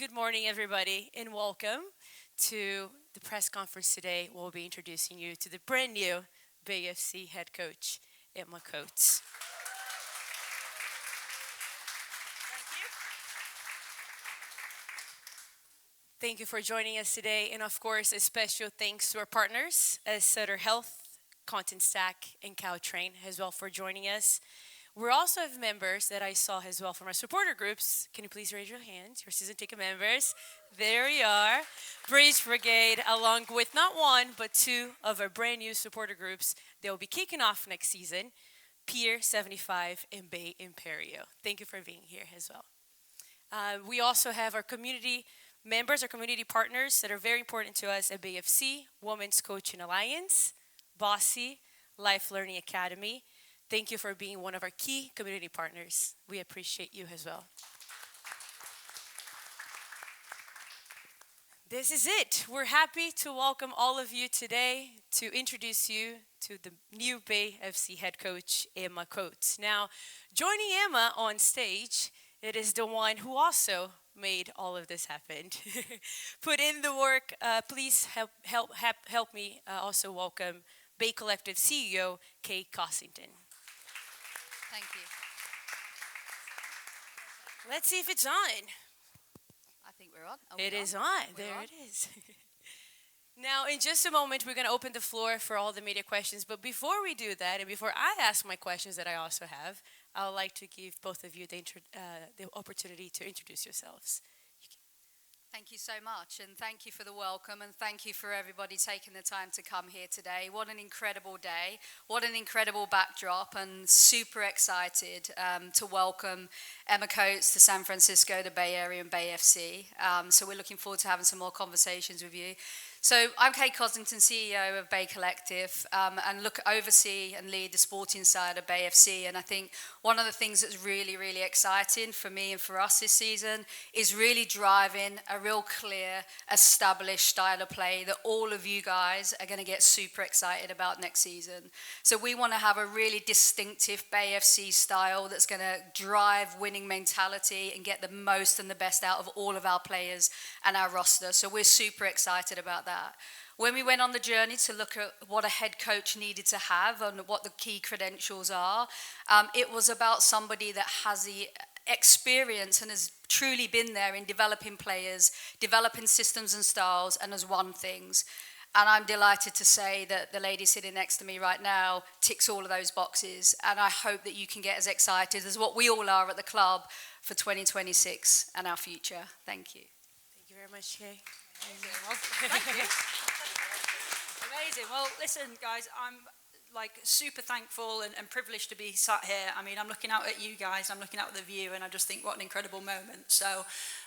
Good morning, everybody, and welcome to the press conference today. We'll be introducing you to the brand new Bay FC head coach, Emma Coates. Thank you for joining us today, and of course, a special thanks to our partners, as Sutter Health, Content Stack, and Cowtrain, as well for joining us. We also have members that I saw as well from our supporter groups. Can you please raise your hands, your season ticket members? There we are. Bridge Brigade, along with not one, but two of our brand new supporter groups. They will be kicking off next season, Pier 75 and Bay Imperio. Thank you for being here as well. We also have our community members, our community partners that are very important to us at Bay FC, Women's Coaching Alliance, Bossy, Life Learning Academy. Thank you for being one of our key community partners. We appreciate you as well. This is it. We're happy to welcome all of you today to introduce you to the new Bay FC head coach, Emma Coates. Now, joining Emma on stage, it is the one who also made all of this happen. Put in the work. Please help me also welcome Bay Collective CEO, Kay Cossington. Thank you. Let's see if it's on. I think we're on. It is on. There it is. Now, in just a moment, we're going to open the floor for all the media questions. But before we do that, and before I ask my questions that I also have, I would like to give both of you the opportunity to introduce yourselves. Thank you so much, and thank you for the welcome, and thank you for everybody taking the time to come here today. What an incredible day, what an incredible backdrop, and super excited to welcome Emma Coates to San Francisco, the Bay Area, and Bay FC. So we're looking forward to having some more conversations with you. So I'm Kate Cossington, CEO of Bay Collective, and oversee and lead the sporting side of Bay FC. And I think one of the things that's really, really exciting for me and for us this season is really driving a real clear, established style of play that all of you guys are going to get super excited about next season. So we want to have a really distinctive Bay FC style that's going to drive winning mentality and get the most and the best out of all of our players and our roster. So we're super excited about that. When we went on the journey to look at what a head coach needed to have and what the key credentials are, it was about somebody that has the experience and has truly been there in developing players, developing systems and styles, and has won things. And I'm delighted to say that the lady sitting next to me right now ticks all of those boxes. And I hope that you can get as excited as what we all are at the club for 2026 and our future. Thank you. Thank you very much, Kay. Thank you. Amazing. Well, listen, guys, I'm super thankful and privileged to be sat here. I mean, I'm looking out at you guys, I'm looking out at the view, and I just think what an incredible moment. So,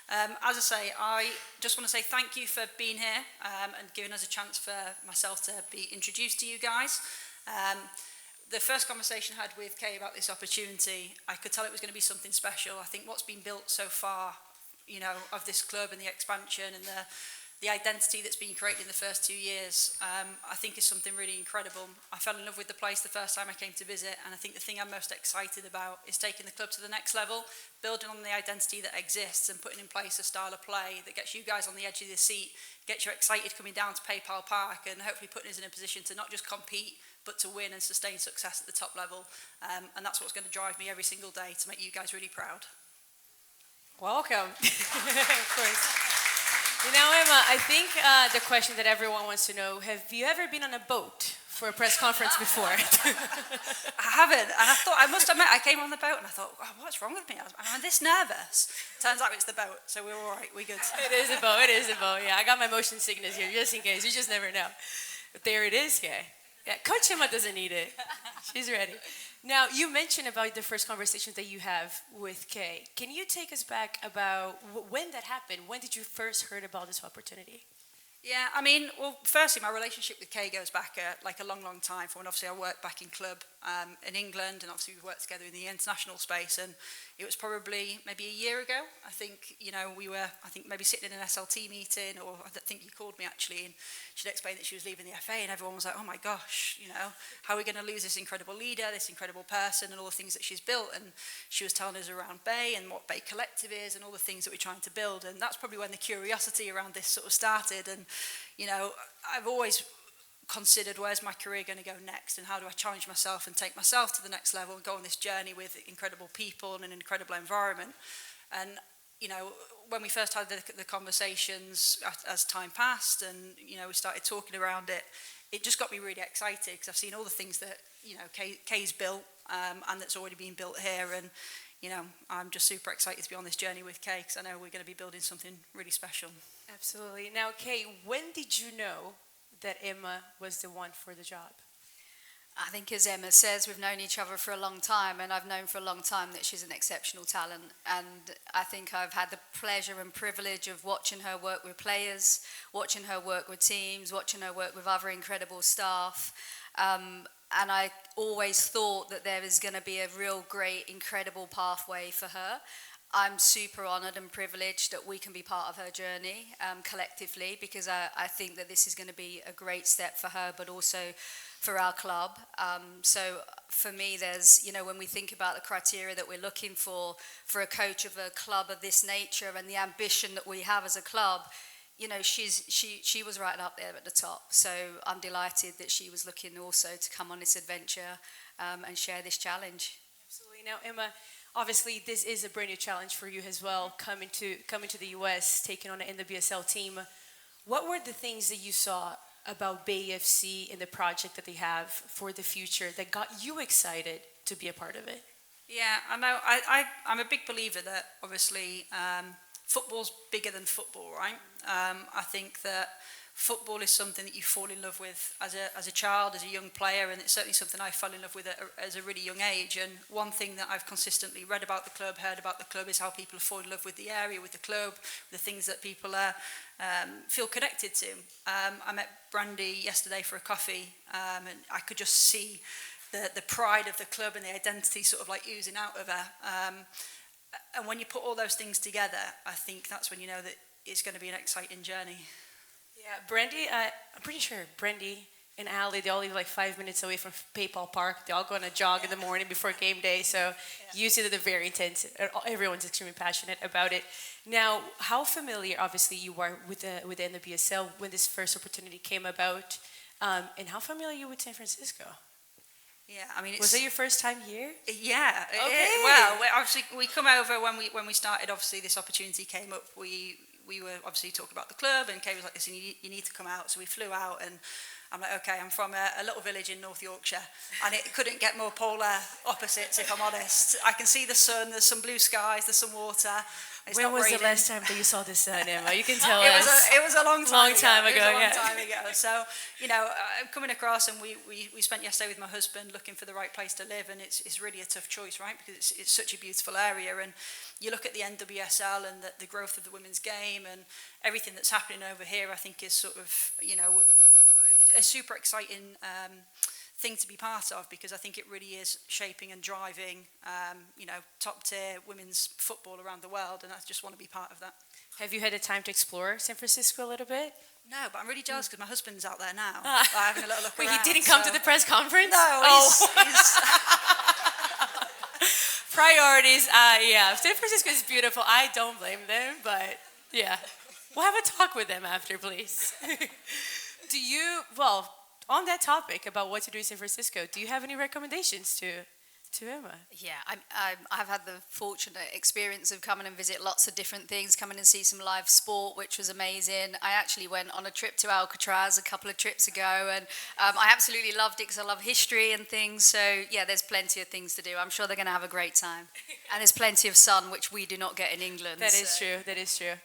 as I say, I just want to say thank you for being here and giving us a chance for myself to be introduced to you guys. The first conversation I had with Kay about this opportunity, I could tell it was going to be something special. I think what's been built so far, of this club and the expansion and the identity that's been created in the first 2 years, I think is something really incredible. I fell in love with the place the first time I came to visit, and I think the thing I'm most excited about is taking the club to the next level, building on the identity that exists and putting in place a style of play that gets you guys on the edge of the seat, gets you excited coming down to PayPal Park, and hopefully putting us in a position to not just compete, but to win and sustain success at the top level. And that's what's going to drive me every single day to make you guys really proud. Welcome. Of course. Emma, I think the question that everyone wants to know, have you ever been on a boat for a press conference before? I haven't, and I thought, I must admit, I came on the boat and I thought, oh, what's wrong with me? I'm this nervous. Turns out it's the boat, so we're all right, we're good. It is a boat, yeah. I got my motion sickness here, just in case, you just never know. But there it is, yeah. Coach Emma doesn't need it. She's ready. Now, you mentioned about the first conversations that you have with Kay. Can you take us back about when that happened? When did you first heard about this opportunity? Yeah, I mean, well, firstly, my relationship with Kay goes back like a long, long time. From when obviously I worked back in club in England, and obviously we worked together in the international space. And it was probably maybe a year ago. I think we were, I think maybe sitting in an SLT meeting, or I think you called me actually, and she'd explained that she was leaving the FA, and everyone was like, "Oh my gosh, how are we going to lose this incredible leader, this incredible person, and all the things that she's built?" And she was telling us around Bay and what Bay Collective is, and all the things that we're trying to build. And that's probably when the curiosity around this sort of started. And I've always considered, where's my career going to go next, and how do I challenge myself and take myself to the next level and go on this journey with incredible people and an incredible environment. And when we first had the conversations as time passed, and we started talking around it, it just got me really excited, because I've seen all the things that Kay's built, and that's already been built here. And I'm just super excited to be on this journey with Kay, because I know we're going to be building something really special. Absolutely. Now, Kay, when did you know that Emma was the one for the job? I think, as Emma says, we've known each other for a long time, and I've known for a long time that she's an exceptional talent. And I think I've had the pleasure and privilege of watching her work with players, watching her work with teams, watching her work with other incredible staff. And I always thought that there is going to be a real great, incredible pathway for her. I'm super honoured and privileged that we can be part of her journey collectively, because I think that this is going to be a great step for her, but also for our club. So for me, there's, when we think about the criteria that we're looking for a coach of a club of this nature, and the ambition that we have as a club, she was right up there at the top. So I'm delighted that she was looking also to come on this adventure and share this challenge. Absolutely. Now, Emma, obviously this is a brand new challenge for you as well, coming to the US, taking on an NWSL team. What were the things that you saw about Bay FC and the project that they have for the future that got you excited to be a part of it? Yeah, I know. I'm a big believer that obviously football's bigger than football, right? I think that football is something that you fall in love with as a child, as a young player, and it's certainly something I fell in love with as a really young age. And one thing that I've consistently read about the club, heard about the club, is how people fall in love with the area, with the club, the things that people feel connected to. I met Brandy yesterday for a coffee, and I could just see the pride of the club and the identity sort of like oozing out of her. And when you put all those things together, I think that's when you know that it's going to be an exciting journey. Yeah, Brandy, I'm pretty sure Brandy and Ali, they all live like 5 minutes away from PayPal Park. They all go on a jog in the morning before game day. So you see that they're very intense. Everyone's extremely passionate about it. Now, how familiar, obviously, you are with the NWSL when this first opportunity came about, and how familiar are you with San Francisco? Yeah, I mean, was it your first time here? Yeah. Okay. Well, obviously we come over when we started. Obviously, this opportunity came up. We were obviously talking about the club, and Kay was like, "Listen, you need to come out." So we flew out, and I'm like, "Okay, I'm from a little village in North Yorkshire, and it couldn't get more polar opposites, if I'm honest. I can see the sun. There's some blue skies. There's some water. When was the last time that you saw the sun, Emma? You can tell us. It was a long time ago. It was a long time ago. So, coming across, and we spent yesterday with my husband looking for the right place to live, and it's really a tough choice, right? Because it's such a beautiful area, and you look at the NWSL and the growth of the women's game and everything that's happening over here, I think is sort of, a super exciting thing to be part of, because I think it really is shaping and driving, top tier women's football around the world, and I just want to be part of that. Have you had the time to explore San Francisco a little bit? No, but I'm really jealous because my husband's out there now, having a little look Wait, around. he didn't come to the press conference? No, he's Priorities, yeah. San Francisco is beautiful. I don't blame them, but yeah. We'll have a talk with them after, please. On that topic about what to do in San Francisco, do you have any recommendations to Emma? Yeah, I've had the fortunate experience of coming and visit lots of different things, coming and see some live sport, which was amazing. I actually went on a trip to Alcatraz a couple of trips ago, and I absolutely loved it because I love history and things. So yeah, there's plenty of things to do. I'm sure they're going to have a great time. And there's plenty of sun, which we do not get in England. That is true.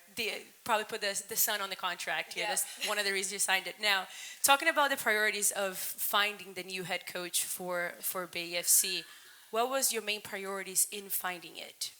Probably put the sun on the contract here. Yeah. That's one of the reasons you signed it. Now, talking about the priorities of finding the new head coach for Bay FC, what was your main priorities in finding it?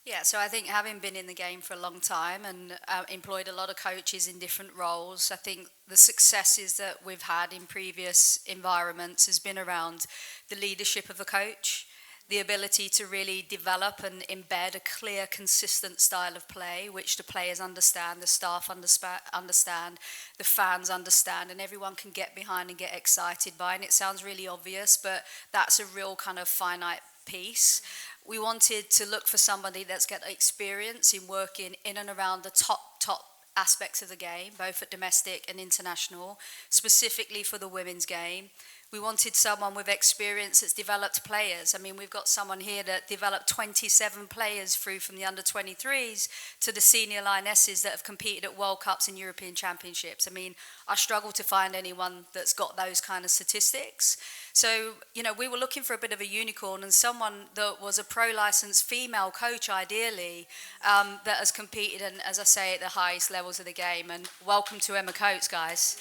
Yeah, so I think having been in the game for a long time and employed a lot of coaches in different roles, I think the successes that we've had in previous environments has been around the leadership of a coach, the ability to really develop and embed a clear, consistent style of play, which the players understand, the staff understand, the fans understand, and everyone can get behind and get excited by. And it sounds really obvious, but that's a real kind of finite piece. We wanted to look for somebody that's got experience in working in and around the top aspects of the game, both at domestic and international, specifically for the women's game. We wanted someone with experience that's developed players. I mean, we've got someone here that developed 27 players through from the under-23s to the senior lionesses that have competed at World Cups and European Championships. I mean, I struggle to find anyone that's got those kind of statistics. So, you know, we were looking for a bit of a unicorn and someone that was a pro-licensed female coach, ideally, that has competed, and as I say, at the highest levels of the game. And welcome to Emma Coates, guys.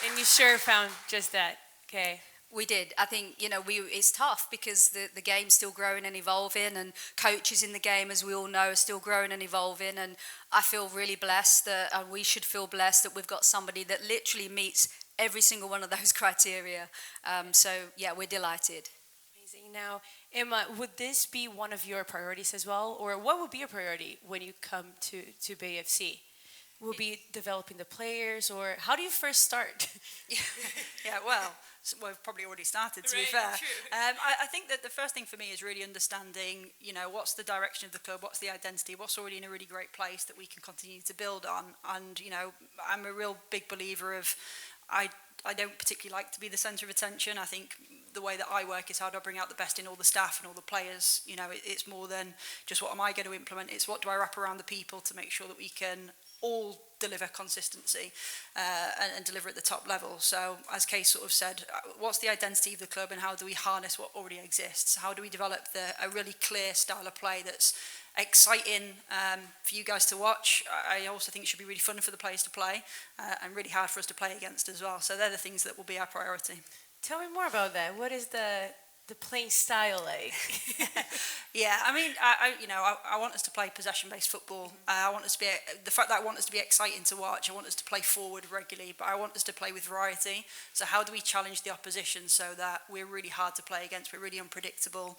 And you sure found just that, okay? We did. I think, you know, it's tough because the game's still growing and evolving, and coaches in the game, as we all know, are still growing and evolving. And I feel really blessed that, and we should feel blessed that we've got somebody that literally meets every single one of those criteria. So, yeah, we're delighted. Amazing. Now, Emma, would this be one of your priorities as well? Or what would be a priority when you come to Bay FC? Will be developing the players, or how do you first start? Yeah, well, we've probably already started, to be fair. I think that the first thing for me is really understanding, you know, what's the direction of the club, what's the identity, what's already in a really great place that we can continue to build on. And, you know, I'm a real big believer of, I don't particularly like to be the centre of attention. I think the way that I work is how do I bring out the best in all the staff and all the players. You know, it's more than just what am I going to implement, it's what do I wrap around the people to make sure that we can all deliver consistency and deliver at the top level. So as Kay sort of said, what's the identity of the club and how do we harness what already exists? How do we develop a really clear style of play that's exciting for you guys to watch? I also think it should be really fun for the players to play and really hard for us to play against as well. So they're the things that will be our priority. Tell me more about that. What is the playing style like? Yeah, I mean, I want us to play possession-based football. I want us to be the fact that I want us to be exciting to watch. I want us to play forward regularly, but I want us to play with variety. So how do we challenge the opposition so that we're really hard to play against? We're really unpredictable.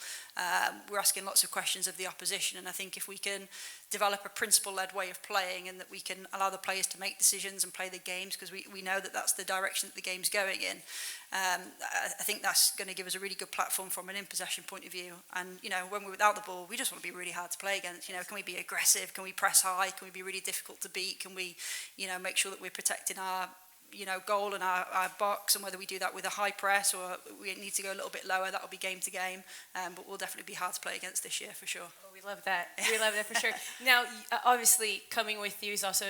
We're asking lots of questions of the opposition, and I think if we can develop a principle-led way of playing, and that we can allow the players to make decisions and play the games, because we know that that's the direction that the game's going in. I think that's going to give us a really good platform from an in-possession point of view. And, you know, when we're without the ball, we just want to be really hard to play against. You know, can we be aggressive? Can we press high? Can we be really difficult to beat? Can we, you know, make sure that we're protecting our, you know, goal and our box, and whether we do that with a high press or we need to go a little bit lower, that'll be game to game. But we'll definitely be hard to play against this year for sure. Oh, we love that. We love that for sure. Now, obviously, coming with you is also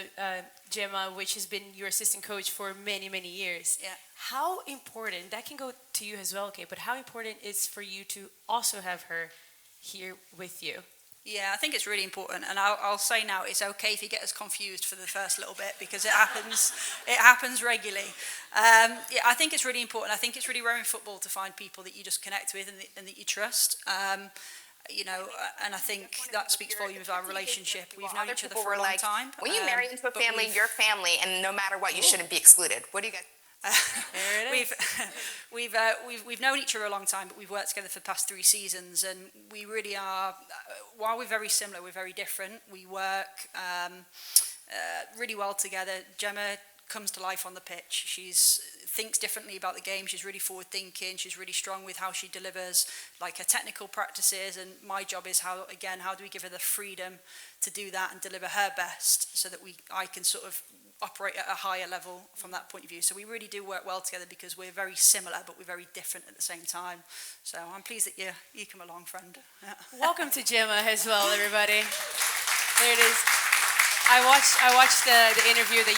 Gemma, which has been your assistant coach for many, many years. Yeah. How important, that can go to you as well, okay, but how important is for you to also have her here with you? Yeah, I think it's really important, and I'll say now, it's okay if you get us confused for the first little bit, because it happens. It happens regularly. Yeah, I think it's really important. I think it's really rare in football to find people that you just connect with and that you trust. You know, and I think that speaks volumes of our relationship. We've known each other for a long time. When you marry into a family, your family, and no matter what, you shouldn't be excluded. What do you guys? There it is. We've known each other a long time, but we've worked together for the past 3 seasons, and we really are. While we're very similar, we're very different. We work really well together. Gemma comes to life on the pitch. She's thinks differently about the game. She's really forward thinking. She's really strong with how she delivers, like her technical practices. And my job is how do we give her the freedom to do that and deliver her best, so that I can sort of operate at a higher level from that point of view. So we really do work well together because we're very similar, but we're very different at the same time. So I'm pleased that you come along, friend. Yeah. Welcome to Gemma as well, everybody. There it is. I watched the interview that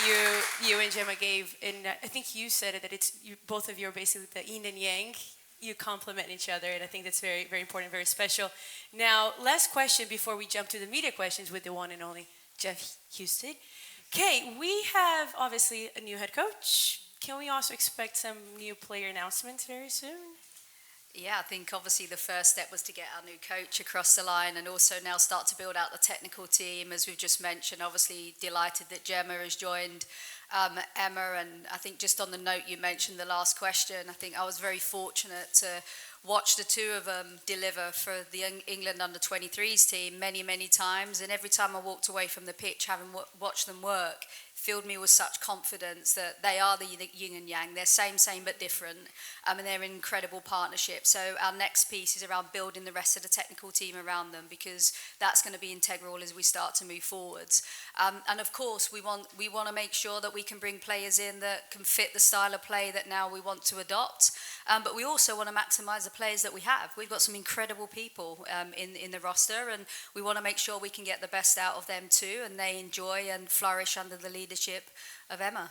you and Gemma gave, and I think you said it, that it's both of you are basically the yin and yang. You complement each other, and I think that's very, very important, very special. Now, last question before we jump to the media questions with the one and only Jeff Houston. Okay, we have obviously a new head coach. Can we also expect some new player announcements very soon? Yeah, I think obviously the first step was to get our new coach across the line and also now start to build out the technical team, as we've just mentioned. Obviously delighted that Gemma has joined Emma, and I think just on the note you mentioned the last question, I think I was very fortunate to watch the two of them deliver for the England under-23s team many times, and every time I walked away from the pitch having watched them work, filled me with such confidence that they are the yin and yang. They're same but different, and they're an incredible partnership. So our next piece is around building the rest of the technical team around them, because that's going to be integral as we start to move forwards. And of course, we want to make sure that we can bring players in that can fit the style of play that now we want to adopt. But we also want to maximise the players that we have. We've got some incredible people in the roster, and we want to make sure we can get the best out of them too, and they enjoy and flourish under the leadership of Emma.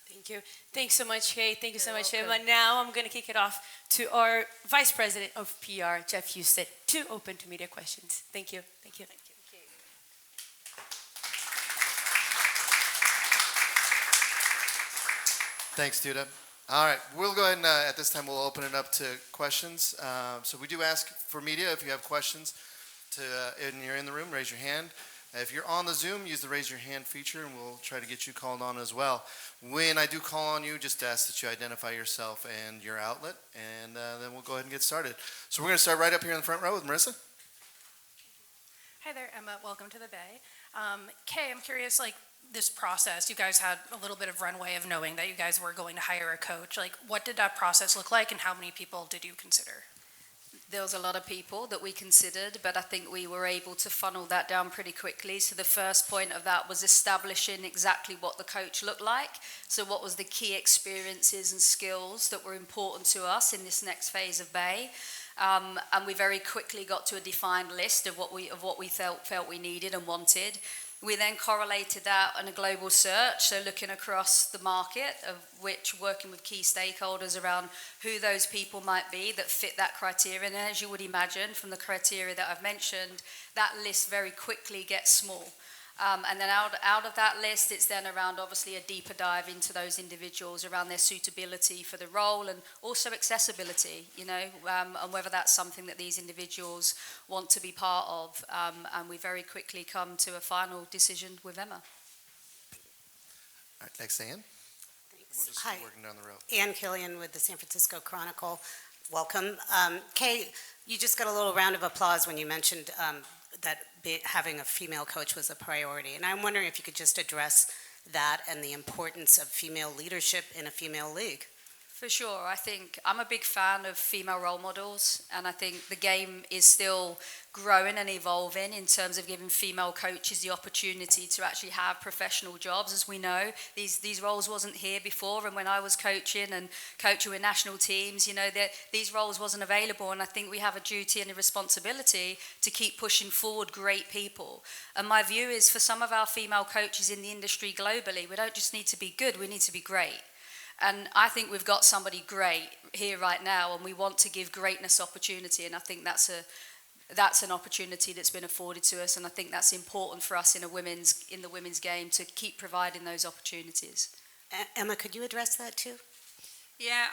Thank you. Thanks so much, Kate. Thank you so much, welcome. Emma. Now I'm going to kick it off to our Vice President of PR, Jeff Houston, to open to media questions. Thank you. Thank you. Thanks, Duda. All right, we'll go ahead and at this time we'll open it up to questions. So we do ask for media, if you have questions, and you're in the room, raise your hand. If you're on the Zoom, use the raise your hand feature, and we'll try to get you called on as well. When I do call on you, just ask that you identify yourself and your outlet, and then we'll go ahead and get started. So we're going to start right up here in the front row with Marissa. Hi there, Emma. Welcome to the Bay. Kay, I'm curious, this process, you guys had a little bit of runway of knowing that you guys were going to hire a coach. What did that process look like, and how many people did you consider? There was a lot of people that we considered, but I think we were able to funnel that down pretty quickly. So the first point of that was establishing exactly what the coach looked like. So what was the key experiences and skills that were important to us in this next phase of Bay. And we very quickly got to a defined list of what we felt we needed and wanted. We then correlated that on a global search, so looking across the market, of which working with key stakeholders around who those people might be that fit that criteria. And as you would imagine from the criteria that I've mentioned, that list very quickly gets small. And then out of that list, it's then around obviously a deeper dive into those individuals around their suitability for the role and also accessibility, and whether that's something that these individuals want to be part of. And we very quickly come to a final decision with Emma. All right, next, Ann. Thanks. We'll just Hi. keep working down the road. Ann Killian with the San Francisco Chronicle. Welcome. Kay, you just got a little round of applause when you mentioned that having a female coach was a priority. And I'm wondering if you could just address that and the importance of female leadership in a female league. For sure. I think I'm a big fan of female role models, and I think the game is still growing and evolving in terms of giving female coaches the opportunity to actually have professional jobs. As we know, these roles wasn't here before, and when I was coaching with national teams, these roles wasn't available, and I think we have a duty and a responsibility to keep pushing forward great people. And my view is, for some of our female coaches in the industry globally, we don't just need to be good, we need to be great. And I think we've got somebody great here right now, and we want to give greatness opportunity, and I think that's an opportunity that's been afforded to us, and I think that's important for us in the women's game to keep providing those opportunities. Emma, could you address that too? Yeah,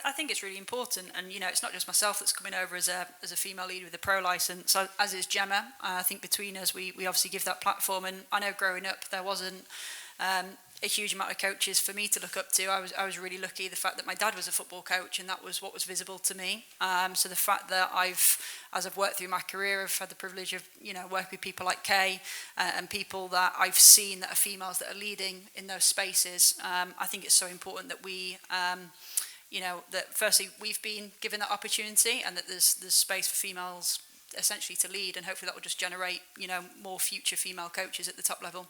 I think it's really important, and it's not just myself that's coming over as a female leader with a pro license, as is Gemma. I think between us, we obviously give that platform, and I know growing up there wasn't a huge amount of coaches for me to look up to. I was really lucky, the fact that my dad was a football coach, and that was what was visible to me. So the fact that as I've worked through my career, I've had the privilege of working with people like Kay and people that I've seen that are females that are leading in those spaces. I think it's so important that we that firstly we've been given that opportunity, and that there's space for females essentially to lead, and hopefully that will just generate more future female coaches at the top level.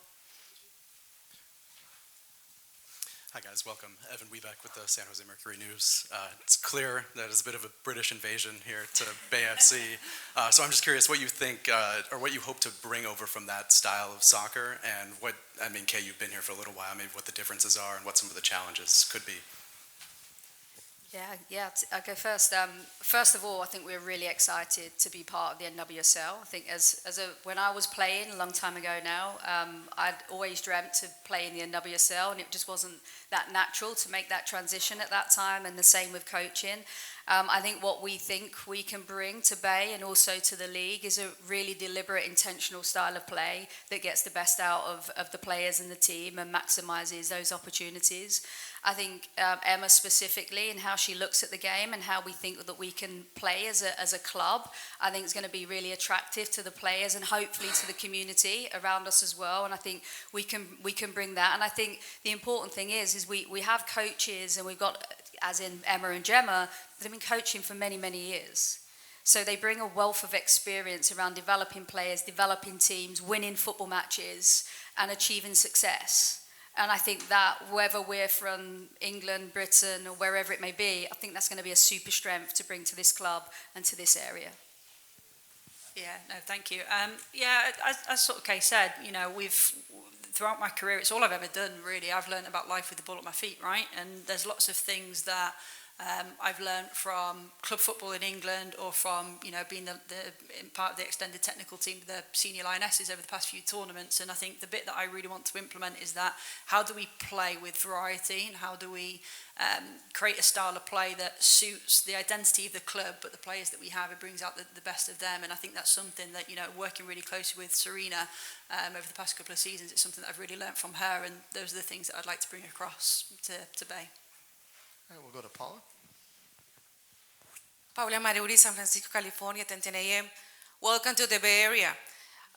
Hi guys, welcome. Evan Webeck with the San Jose Mercury News. It's clear that it's a bit of a British invasion here to Bay FC. So I'm just curious what you think, or what you hope to bring over from that style of soccer, and Kay, you've been here for a little while, maybe what the differences are and what some of the challenges could be. Yeah. I'll go first. First of all, I think we're really excited to be part of the NWSL. I think when I was playing a long time ago now, I'd always dreamt to play in the NWSL, and it just wasn't that natural to make that transition at that time, and the same with coaching. I think what we think we can bring to Bay and also to the league is a really deliberate, intentional style of play that gets the best out of the players and the team and maximises those opportunities. I think Emma specifically and how she looks at the game and how we think that we can play as a club, I think is going to be really attractive to the players and hopefully to the community around us as well. And I think we can bring that. And I think the important thing is we have coaches, and we've got, as in Emma and Gemma, that have been coaching for many, many years. So they bring a wealth of experience around developing players, developing teams, winning football matches, and achieving success. And I think that whether we're from England, Britain, or wherever it may be, I think that's going to be a super strength to bring to this club and to this area. Yeah, no, thank you. As sort of Kay said, you know, throughout my career, it's all I've ever done, really. I've learned about life with the ball at my feet, right? And there's lots of things that I've learned from club football in England, or from, you know, being part of the extended technical team, the senior lionesses over the past few tournaments. And I think the bit that I really want to implement is that how do we play with variety, and how do we create a style of play that suits the identity of the club, but the players that we have, it brings out the best of them. And I think that's something that, you know, working really closely with Serena over the past couple of seasons, it's something that I've really learned from her, and those are the things that I'd like to bring across to Bay. All right, we'll go to Paula. Paula Maruri, San Francisco, California, 10 a.m. Welcome to the Bay Area.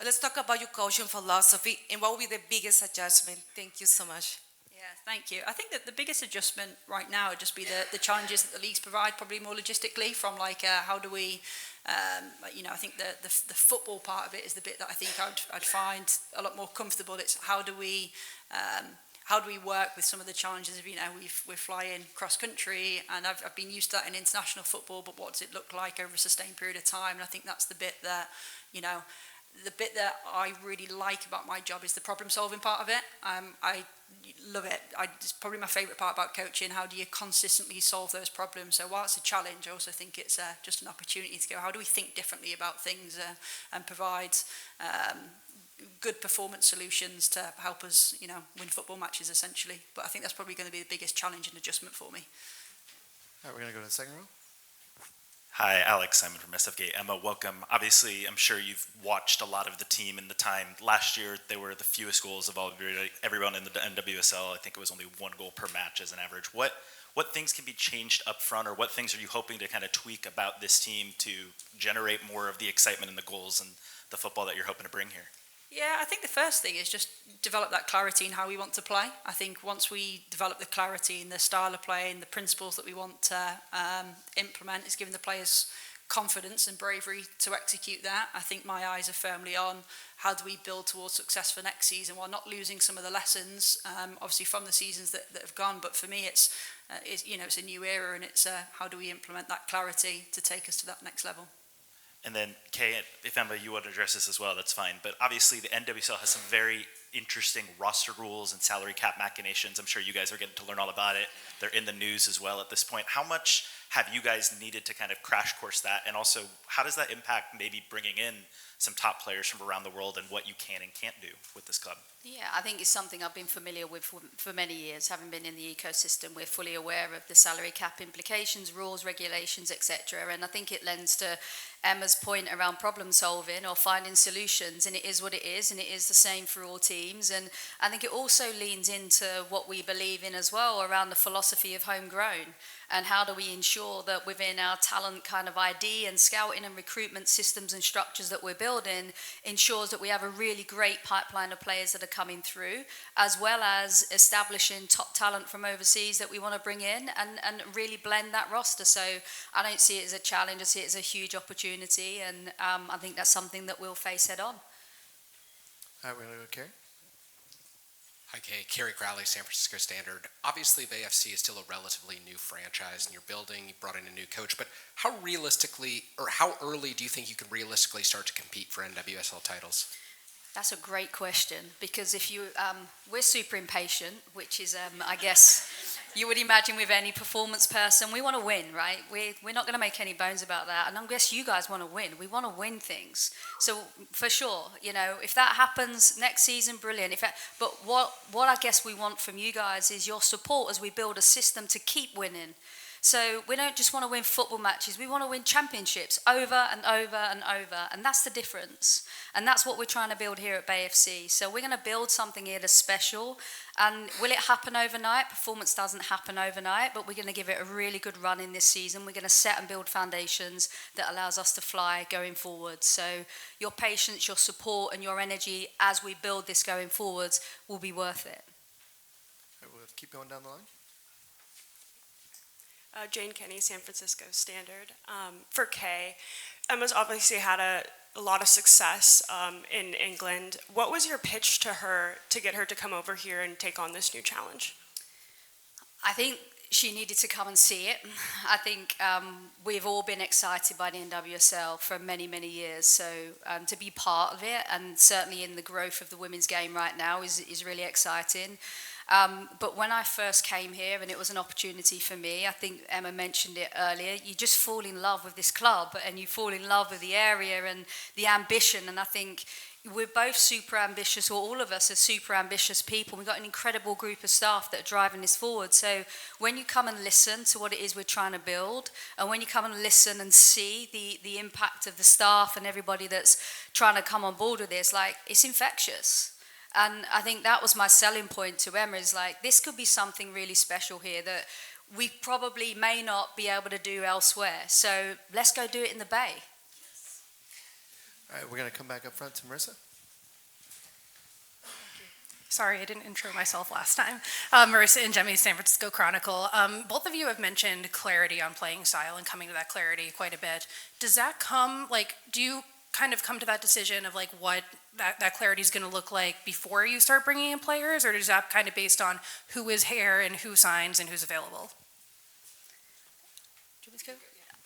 Let's talk about your coaching philosophy and what will be the biggest adjustment. Thank you so much. Yeah, thank you. I think that the biggest adjustment right now would just be the challenges that the leagues provide, probably more logistically, from like how do we, you know, I think the football part of it is the bit that I think I'd find a lot more comfortable. It's how do we work with some of the challenges of, you know, we're flying cross country, and I've been used to that in international football, but what does it look like over a sustained period of time? And I think that's the bit that, you know, the bit that I really like about my job is the problem solving part of it. I love it. It's probably my favourite part about coaching. How do you consistently solve those problems? So while it's a challenge, I also think it's just an opportunity to go, how do we think differently about things and provide good performance solutions to help us, you know, win football matches essentially. But I think that's probably going to be the biggest challenge and adjustment for me. All right, we're going to go to the second row. Hi, Alex Simon from SFK. Emma, welcome. Obviously, I'm sure you've watched a lot of the team in the time. Last year, they were the fewest goals of everyone in the NWSL. I think it was only 1 goal per match as an average. What things can be changed up front, or what things are you hoping to kind of tweak about this team to generate more of the excitement and the goals and the football that you're hoping to bring here? Yeah, I think the first thing is just develop that clarity in how we want to play. I think once we develop the clarity in the style of play and the principles that we want to implement, is giving the players confidence and bravery to execute that. I think my eyes are firmly on how do we build towards success for next season while not losing some of the lessons, obviously from the seasons that have gone. But for me, it's you know, it's a new era, and it's how do we implement that clarity to take us to that next level. And then, Kay, if Emma, you want to address this as well, that's fine. But obviously, the NWSL has some very interesting roster rules and salary cap machinations. I'm sure you guys are getting to learn all about it. They're in the news as well at this point. How much have you guys needed to kind of crash course that? And also, how does that impact maybe bringing in some top players from around the world and what you can and can't do with this club? Yeah, I think it's something I've been familiar with for many years. Having been in the ecosystem, we're fully aware of the salary cap implications, rules, regulations, etc. And I think it lends to Emma's point around problem solving or finding solutions, and it is what it is, and it is the same for all teams. And I think it also leans into what we believe in as well around the philosophy of homegrown, and how do we ensure that within our talent kind of ID and scouting and recruitment systems and structures that we're building ensures that we have a really great pipeline of players that are coming through, as well as establishing top talent from overseas that we want to bring in and really blend that roster. So I don't see it as a challenge, I see it as a huge opportunity, and I think that's something that we'll face head on. All right, we're going to go to Kerry. Hi, Kay. Kerry Crowley, San Francisco Standard. Obviously, Bay FC is still a relatively new franchise, and you're building, you brought in a new coach, but how realistically, or how early do you think you can realistically start to compete for NWSL titles? That's a great question, because if you, we're super impatient, which is, I guess, you would imagine with any performance person, we want to win, right? We're not going to make any bones about that, and I guess you guys want to win. We want to win things. So for sure, you know, if that happens next season, brilliant. But what I guess we want from you guys is your support as we build a system to keep winning. So we don't just want to win football matches, we want to win championships over and over and over, and that's the difference. And that's what we're trying to build here at Bay FC. So we're going to build something here that's special. And will it happen overnight? Performance doesn't happen overnight, but we're going to give it a really good run in this season. We're going to set and build foundations that allows us to fly going forward. So your patience, your support, and your energy as we build this going forwards will be worth it. All right, we'll keep going down the line. Jane Kenny, San Francisco Standard. For Kay, Emma's obviously had a lot of success in England. What was your pitch to her to get her to come over here and take on this new challenge? I think she needed to come and see it. I think we've all been excited by the NWSL for many, many years. So to be part of it, and certainly in the growth of the women's game right now, is really exciting. But when I first came here, and it was an opportunity for me, I think Emma mentioned it earlier, you just fall in love with this club and you fall in love with the area and the ambition. And I think we're both super ambitious, or all of us are super ambitious people. We've got an incredible group of staff that are driving this forward. So when you come and listen to what it is we're trying to build, and when you come and listen and see the impact of the staff and everybody that's trying to come on board with this, like, it's infectious. And I think that was my selling point to Emma, is like, this could be something really special here that we probably may not be able to do elsewhere. So let's go do it in the Bay. All right, we're going to come back up front to Marissa. Sorry, I didn't intro myself last time. Marissa and Jemmy, San Francisco Chronicle. Both of you have mentioned clarity on playing style and coming to that clarity quite a bit. Does that come, like, do you kind of come to that decision of like what that clarity is going to look like before you start bringing in players, or is that kind of based on who is here and who signs and who's available? Do you want me to go?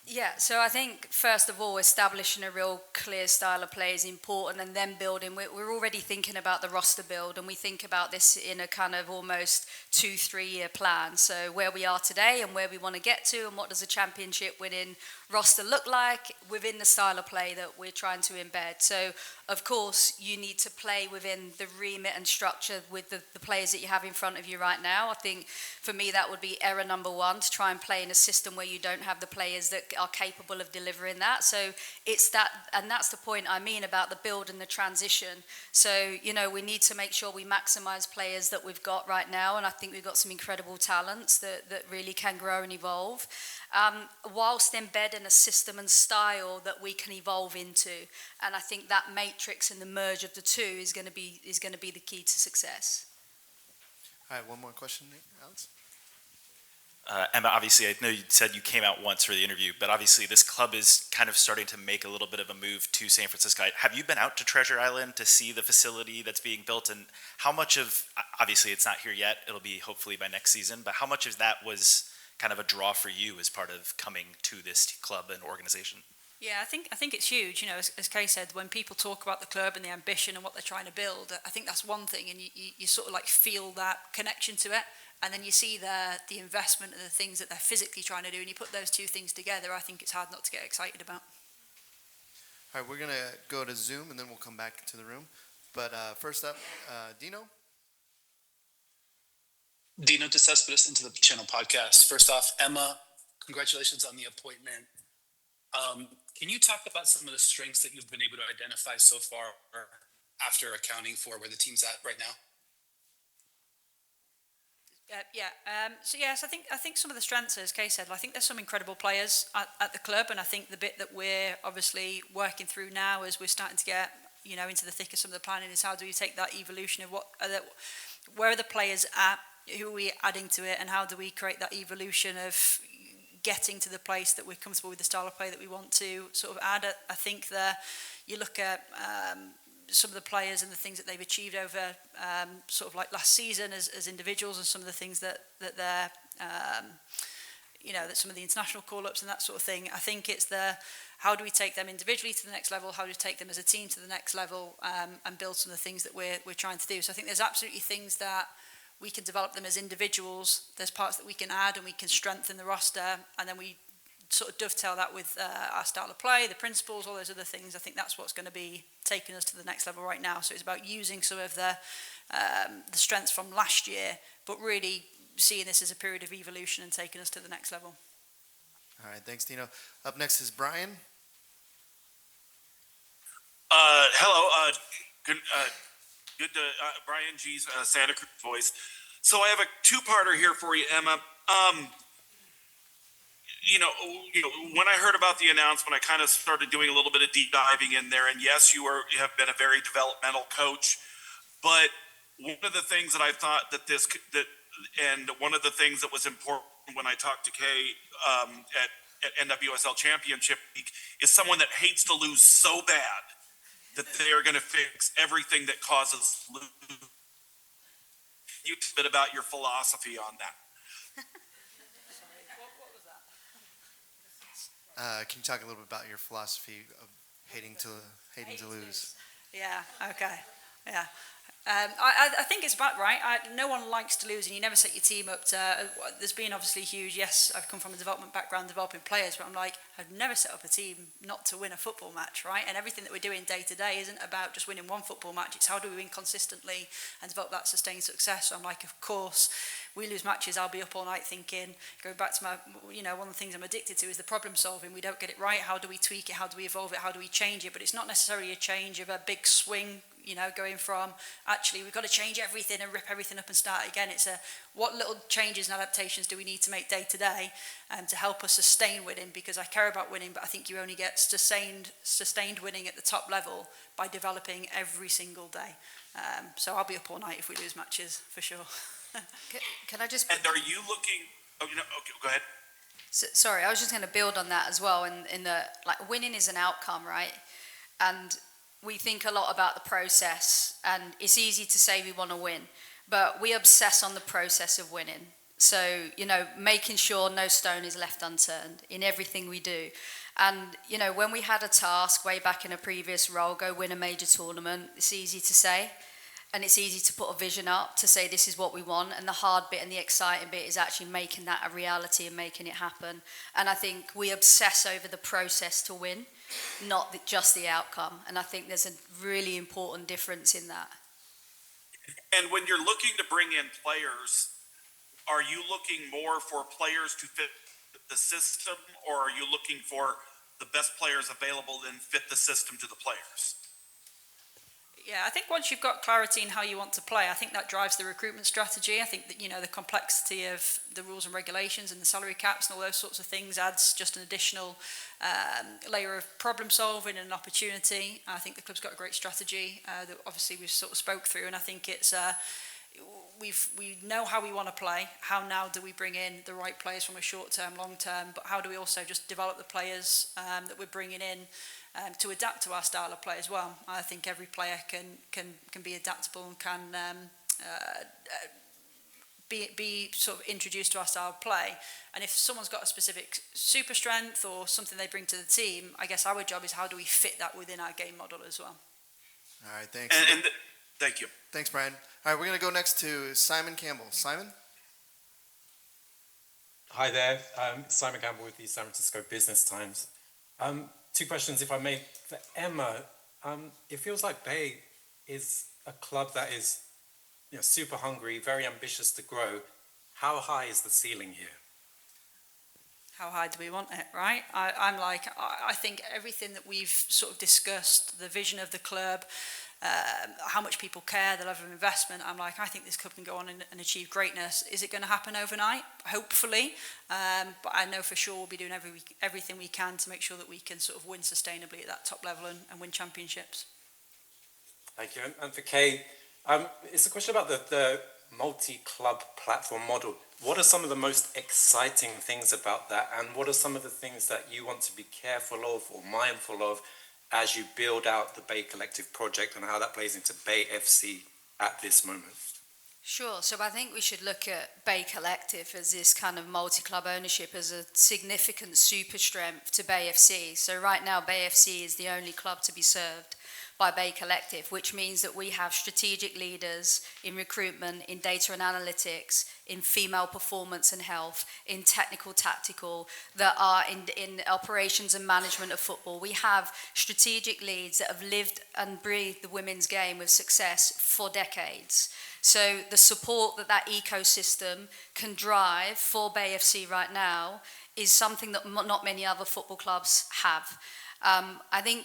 Yeah, so I think first of all, establishing a real clear style of play is important, and then building. We're already thinking about the roster build, and we think about this in a kind of almost 2-3 year plan. So where we are today and where we want to get to, and what does a championship winning roster look like within the style of play that we're trying to embed. So of course you need to play within the remit and structure with the players that you have in front of you right now. I think for me that would be error number one, to try and play in a system where you don't have the players that are capable of delivering that. So it's that, and that's the point I mean about the build and the transition. So, you know, we need to make sure we maximize players that we've got right now, and I think we've got some incredible talents that really can grow and evolve, whilst embedding a system and style that we can evolve into. And I think that matrix and the merge of the two is going to be the key to success. All right, one more question, Alex. Emma, obviously, I know you said you came out once for the interview, but obviously this club is kind of starting to make a little bit of a move to San Francisco. Have you been out to Treasure Island to see the facility that's being built, and how much of, obviously it's not here yet, it'll be hopefully by next season, but how much of that was kind of a draw for you as part of coming to this club and organization? Yeah, I think it's huge. You know, as Kay said, when people talk about the club and the ambition and what they're trying to build, I think that's one thing, and you sort of like feel that connection to it. And then you see the investment and the things that they're physically trying to do, and you put those two things together, I think it's hard not to get excited about. All right, we're going to go to Zoom, and then we'll come back to the room. But first up, Dino. Dino DeCespedes into the channel podcast. First off, Emma, congratulations on the appointment. Can you talk about some of the strengths that you've been able to identify so far after accounting for where the team's at right now? So yes, I think some of the strengths, as Kay said, I think there's some incredible players at the club, and I think the bit that we're obviously working through now as we're starting to get, you know, into the thick of some of the planning is how do we take that evolution of where are the players at, who are we adding to it, and how do we create that evolution of getting to the place that we're comfortable with the style of play that we want to sort of add. I think that you look at some of the players and the things that they've achieved over sort of like last season as individuals, and some of the things that they're, you know, that some of the international call-ups and that sort of thing. I think it's how do we take them individually to the next level, how do we take them as a team to the next level, and build some of the things that we're trying to do. So I think there's absolutely things that we can develop them as individuals. There's parts that we can add and we can strengthen the roster, and then we sort of dovetail that with our style of play, the principles, all those other things. I think that's what's going to be taking us to the next level right now. So it's about using some of the strengths from last year, but really seeing this as a period of evolution and taking us to the next level. All right, thanks, Dino. Up next is Brian. Hello. Good to Brian G's Santa Cruz voice. So I have a two-parter here for you, Emma. You know, when I heard about the announcement, I kind of started doing a little bit of deep diving in there. And yes, you have been a very developmental coach. But one of the things that I thought and one of the things that was important when I talked to Kay at NWSL Championship Week is someone that hates to lose so bad that they are going to fix everything that causes lose. You a bit about your philosophy on that. Can you talk a little bit about your philosophy of hating to lose? Yeah, okay. Yeah. I think it's about right. No one likes to lose, and you never set your team up to. There's been obviously huge. Yes, I've come from a development background, developing players, but I'm like, I've never set up a team not to win a football match, right? And everything that we're doing day to day isn't about just winning one football match. It's how do we win consistently and develop that sustained success. So I'm like, of course, we lose matches. I'll be up all night thinking. Going back to my, one of the things I'm addicted to is the problem solving. We don't get it right. How do we tweak it? How do we evolve it? How do we change it? But it's not necessarily a change of a big swing. Going from actually we've got to change everything and rip everything up and start again. It's what little changes and adaptations do we need to make day to day to help us sustain winning, because I care about winning, but I think you only get sustained winning at the top level by developing every single day. So I'll be up all night if we lose matches, for sure. Can I just... And are you looking... okay, go ahead. Sorry, I was just going to build on that as well. In the winning is an outcome, right? And we think a lot about the process, and it's easy to say we want to win, but we obsess on the process of winning. So, making sure no stone is left unturned in everything we do. And, when we had a task way back in a previous role, go win a major tournament, it's easy to say, and it's easy to put a vision up to say this is what we want, and the hard bit and the exciting bit is actually making that a reality and making it happen. And I think we obsess over the process to win, not just the outcome. And I think there's a really important difference in that. And when you're looking to bring in players, are you looking more for players to fit the system, or are you looking for the best players available and fit the system to the players? Yeah, I think once you've got clarity in how you want to play, I think that drives the recruitment strategy. I think that, the complexity of the rules and regulations and the salary caps and all those sorts of things adds just an additional layer of problem solving and an opportunity. I think the club's got a great strategy that obviously we've sort of spoke through, and I think it's we know how we want to play. How now do we bring in the right players from a short term, long term, but how do we also just develop the players that we're bringing in to adapt to our style of play as well. I think every player can be adaptable and can be sort of introduced to our style of play. And if someone's got a specific super strength or something they bring to the team, I guess our job is how do we fit that within our game model as well. All right, thanks. And thank you. Thanks, Brian. All right, we're going to go next to Simon Campbell. Simon? Hi there. Simon Campbell with the San Francisco Business Times. Two questions, if I may. For Emma, it feels like Bay is a club that is super hungry, very ambitious to grow. How high is the ceiling here? How high do we want it, right? I think everything that we've sort of discussed, the vision of the club, how much people care, the level of investment, I think this club can go on and achieve greatness. Is it going to happen overnight? Hopefully. But I know for sure we'll be doing everything we can to make sure that we can sort of win sustainably at that top level and win championships. Thank you. And for Kay, it's a question about the multi-club platform model. What are some of the most exciting things about that? And what are some of the things that you want to be careful of or mindful of as you build out the Bay Collective project and how that plays into Bay FC at this moment? Sure. So I think we should look at Bay Collective as this kind of multi-club ownership as a significant super strength to Bay FC. So right now, Bay FC is the only club to be served by Bay Collective, which means that we have strategic leaders in recruitment, in data and analytics, in female performance and health, in technical tactical, that are in operations and management of football. We have strategic leads that have lived and breathed the women's game with success for decades. So the support that ecosystem can drive for Bay FC right now is something that not many other football clubs have. I think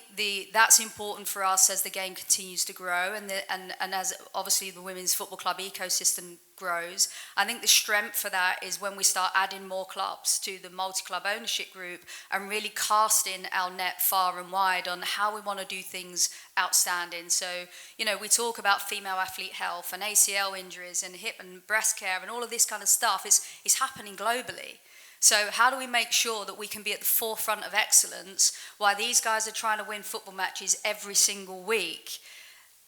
that's important for us as the game continues to grow and as obviously the women's football club ecosystem grows. I think the strength for that is when we start adding more clubs to the multi-club ownership group and really casting our net far and wide on how we want to do things outstanding. So, we talk about female athlete health and ACL injuries and hip and breast care and all of this kind of stuff is happening globally. So how do we make sure that we can be at the forefront of excellence while these guys are trying to win football matches every single week?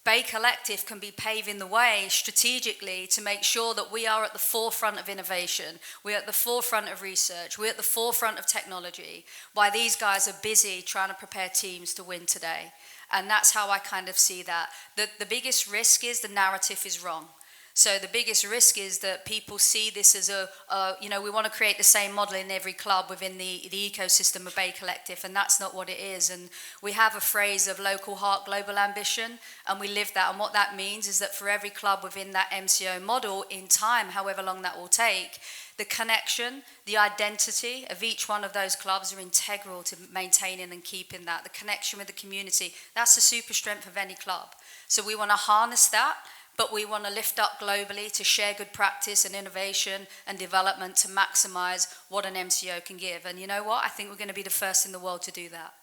Bay Collective can be paving the way strategically to make sure that we are at the forefront of innovation, we're at the forefront of research, we're at the forefront of technology, while these guys are busy trying to prepare teams to win today. And that's how I kind of see that. The biggest risk is the narrative is wrong. So the biggest risk is that people see this as we want to create the same model in every club within the ecosystem of Bay Collective, and that's not what it is. And we have a phrase of local heart, global ambition, and we live that. And what that means is that for every club within that MCO model, in time, however long that will take, the connection, the identity of each one of those clubs are integral to maintaining and keeping that. The connection with the community, that's the super strength of any club. So we want to harness that, but we want to lift up globally to share good practice and innovation and development to maximize what an MCO can give. And you know what? I think we're going to be the first in the world to do that.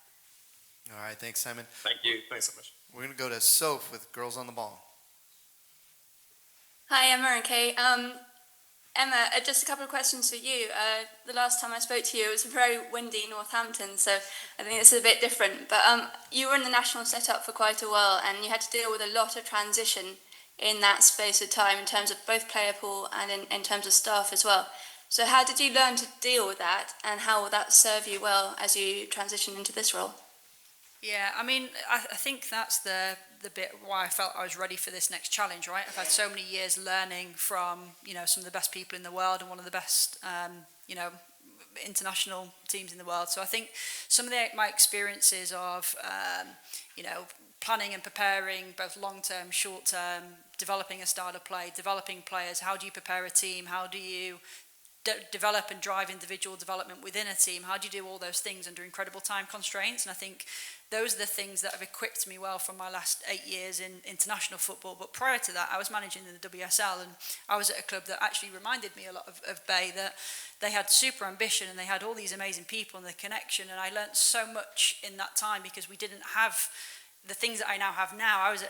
All right, thanks, Simon. Thank you. Thanks so much. We're going to go to Soph with Girls on the Ball. Hi, Emma and Kate. Emma, just a couple of questions for you. The last time I spoke to you, it was very windy Northampton, so I think this is a bit different. But you were in the national setup for quite a while, and you had to deal with a lot of transition in that space of time in terms of both player pool and in terms of staff as well. So how did you learn to deal with that, and how will that serve you well as you transition into this role? Yeah, I mean, I think that's the bit why I felt I was ready for this next challenge, right? I've had so many years learning from, some of the best people in the world and one of the best, international teams in the world. So I think some of my experiences of, planning and preparing both long-term, short-term, developing a style of play, developing players, how do you prepare a team, how do you develop and drive individual development within a team, how do you do all those things under incredible time constraints? And I think those are the things that have equipped me well from my last 8 years in international football. But prior to that, I was managing in the WSL, and I was at a club that actually reminded me a lot of Bay, that they had super ambition and they had all these amazing people and the connection, and I learnt so much in that time because we didn't have the things that I now have now. I was at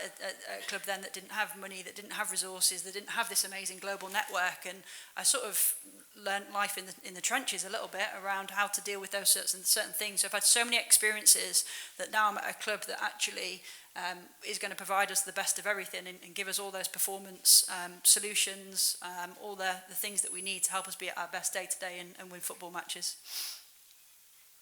a club then that didn't have money, that didn't have resources, that didn't have this amazing global network, and I sort of learnt life in the trenches a little bit around how to deal with those certain things. So I've had so many experiences that now I'm at a club that actually is going to provide us the best of everything and give us all those performance solutions, all the things that we need to help us be at our best day to day and win football matches.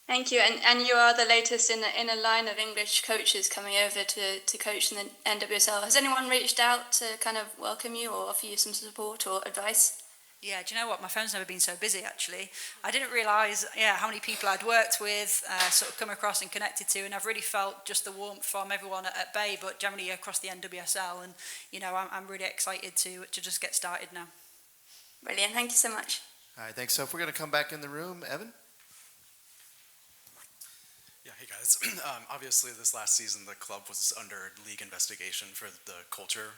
Thank you, and you are the latest in a line of English coaches coming over to coach in the NWSL. Has anyone reached out to kind of welcome you or offer you some support or advice? Yeah, do you know what? My phone's never been so busy, actually. I didn't realise, how many people I'd worked with, sort of come across and connected to, and I've really felt just the warmth from everyone at Bay, but generally across the NWSL, and, I'm really excited to just get started now. Brilliant, thank you so much. All right, thanks. So if we're going to come back in the room, Evan? Yeah, hey guys. Obviously, this last season, the club was under league investigation for the culture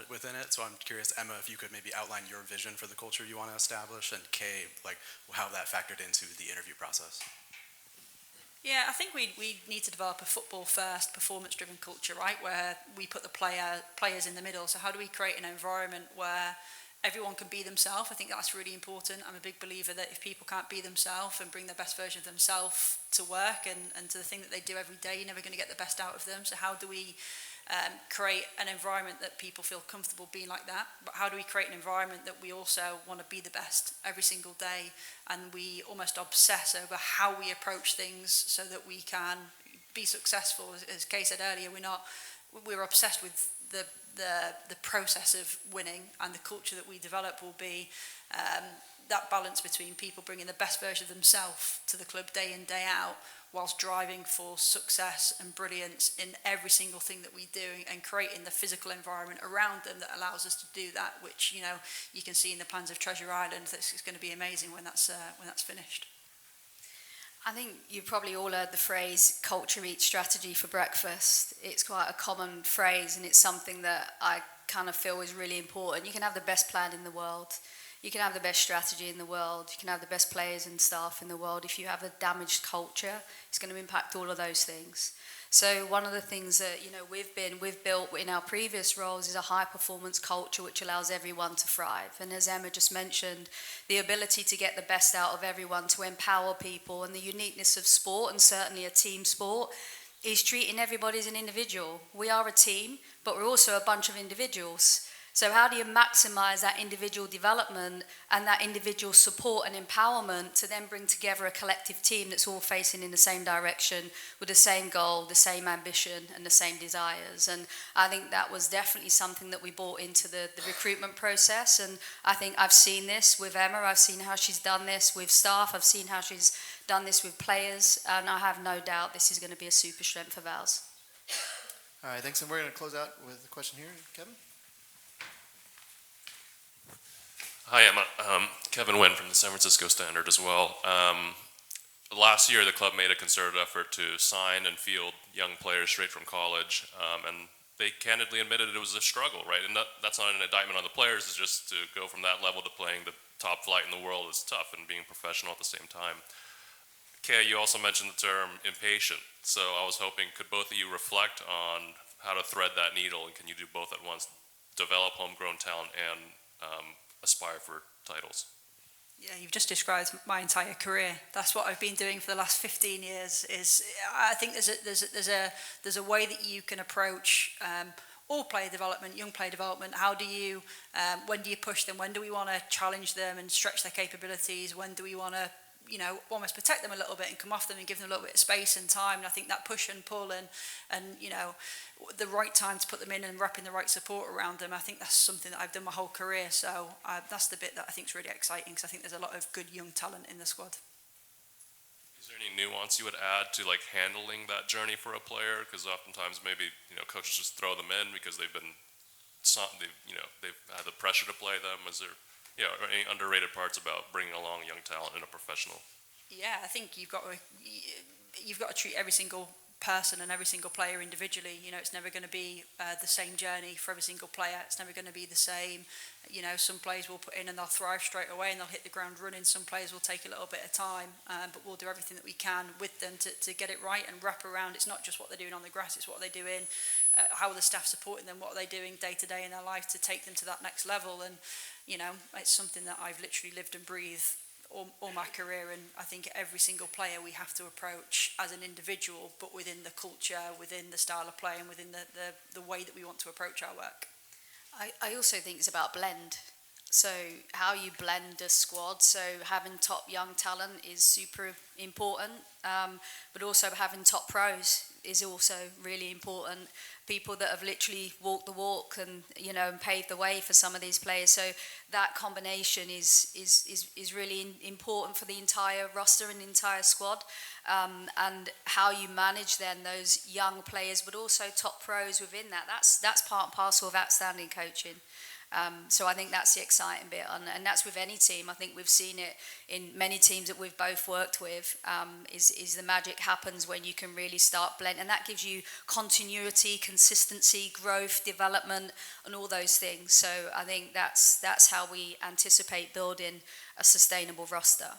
within it. So I'm curious, Emma, if you could maybe outline your vision for the culture you want to establish, and Kay, how that factored into the interview process. Yeah, I think we need to develop a football-first, performance-driven culture, right, where we put the players in the middle. So how do we create an environment where everyone can be themselves? I think that's really important. I'm a big believer that if people can't be themselves and bring the best version of themselves to work and to the thing that they do every day, you're never going to get the best out of them. So how do we create an environment that people feel comfortable being like that? But how do we create an environment that we also want to be the best every single day, and we almost obsess over how we approach things so that we can be successful? As Kay said earlier, we're obsessed with the process of winning, and the culture that we develop will be that balance between people bringing the best version of themselves to the club day in, day out, whilst driving for success and brilliance in every single thing that we do, and creating the physical environment around them that allows us to do that, which you can see in the plans of Treasure Island. It's going to be amazing when that's finished. I think you've probably all heard the phrase culture eats strategy for breakfast. It's quite a common phrase, and it's something that I kind of feel is really important. You can have the best plan in the world, you can have the best strategy in the world, you can have the best players and staff in the world. If you have a damaged culture, it's going to impact all of those things. So one of the things that we've built in our previous roles is a high performance culture which allows everyone to thrive. And as Emma just mentioned, the ability to get the best out of everyone, to empower people, and the uniqueness of sport, and certainly a team sport, is treating everybody as an individual. We are a team, but we're also a bunch of individuals. So how do you maximize that individual development and that individual support and empowerment to then bring together a collective team that's all facing in the same direction with the same goal, the same ambition, and the same desires? And I think that was definitely something that we brought into the recruitment process. And I think I've seen this with Emma. I've seen how she's done this with staff. I've seen how she's done this with players. And I have no doubt this is going to be a super strength of ours. All right, thanks. And we're going to close out with a question here. Kevin? Hi, Emma. Kevin Wynn from the San Francisco Standard as well. Last year, the club made a concerted effort to sign and field young players straight from college, and they candidly admitted it was a struggle, right? And that's not an indictment on the players. It's just to go from that level to playing the top flight in the world is tough, and being professional at the same time. Kay, you also mentioned the term impatient. So I was hoping, could both of you reflect on how to thread that needle, and can you do both at once, develop homegrown talent and aspire for titles? Yeah, you've just described my entire career. That's what I've been doing for the last 15 years. I think there's a way that you can approach all player development, young player development. How do you, when do you push them? When do we want to challenge them and stretch their capabilities? When do we want to, almost protect them a little bit and come off them and give them a little bit of space and time? And I think that push and pull and the right time to put them in and wrapping the right support around them, I think that's something that I've done my whole career. So that's the bit that I think is really exciting, because I think there's a lot of good young talent in the squad. Is there any nuance you would add to handling that journey for a player? Because oftentimes maybe coaches just throw them in because they've had the pressure to play them. Is there any underrated parts about bringing along young talent in a professional? Yeah, I think you've got to treat every single person and every single player individually. It's never going to be the same journey for every single player. It's never going to be the same. Some players will put in and they'll thrive straight away and they'll hit the ground running. Some players will take a little bit of time, but we'll do everything that we can with them to get it right and wrap around. It's not just what they're doing on the grass, it's what they're doing, how are the staff supporting them, what are they doing day to day in their life to take them to that next level. And it's something that I've literally lived and breathed all my career, and I think every single player we have to approach as an individual, but within the culture, within the style of play, and within the way that we want to approach our work. I also think it's about blend. So how you blend a squad, so having top young talent is super important, but also having top pros is also really important. People that have literally walked the walk and and paved the way for some of these players. So that combination is really important for the entire roster and the entire squad. And how you manage then those young players, but also top pros within that. That's part and parcel of outstanding coaching. So I think that's the exciting bit, and that's with any team. I think we've seen it in many teams that we've both worked with, is the magic happens when you can really start blending, and that gives you continuity, consistency, growth, development, and all those things. So I think that's how we anticipate building a sustainable roster.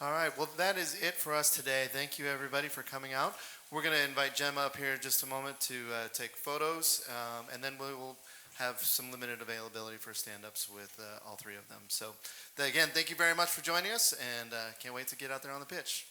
All right, well, that is it for us today. Thank you, everybody, for coming out. We're going to invite Gemma up here in just a moment to take photos, and then we will have some limited availability for stand-ups with all three of them. So again, thank you very much for joining us, and can't wait to get out there on the pitch.